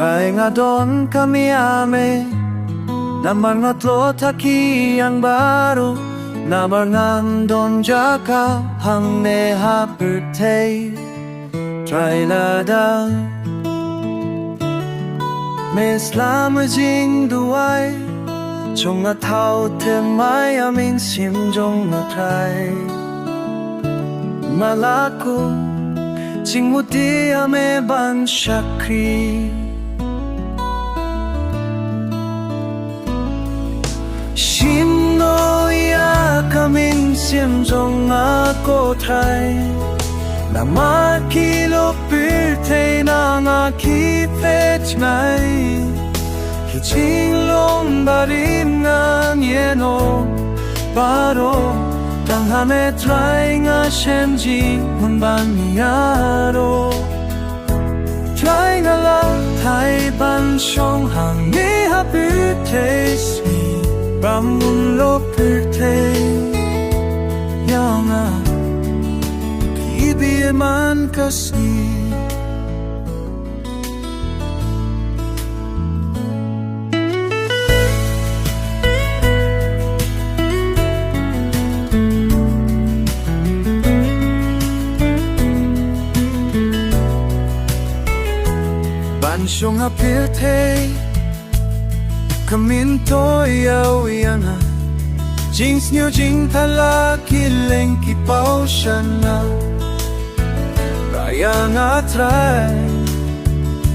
Try nga doon kami ame na mga tlotaki ang baru na mga doon jaka hang ne haperte try la da me slam jing duai chung nga thao te mai amin sim jong nga try malaku jing muti ame ban shakri Shim no ya kamin sim jong ako try na makilo pirte na nga kipet nai Kiching long barim nga nieno paro tang hame try nga shenji hun ban niaro Try nga la thai ban shong hang ni ha pirte sweet Bambun lo pirte Yana Kibi man kasi Bansyong apirte Kamin to yaw yana Jings nyo jing tala kileng kipaw siya na Raya nga try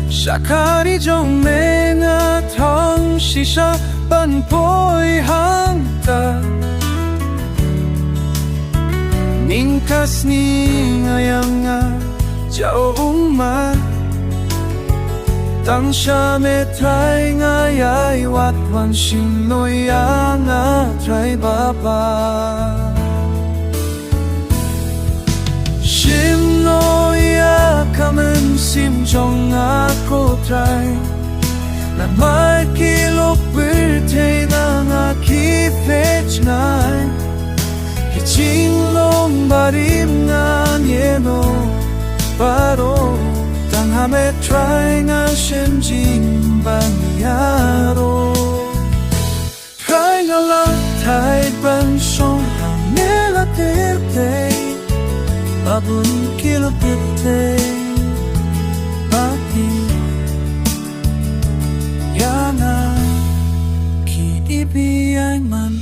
Shakari jong me nga tong shisha Ban po'y hangta Ningkas ni ngayang nga Jao umar Tang siya me try nga yay wat wan shin no ya nga try baba Shim no ya kamen sim jong ako try Na mai kilo pirte na nga kipech nai Kiching long barim nga nieno paro Tang hame try nga shenjing banyaro Try nga lang thai ban song hame la tirte Babun kilo pirte Baki Yana Ki ibi ay man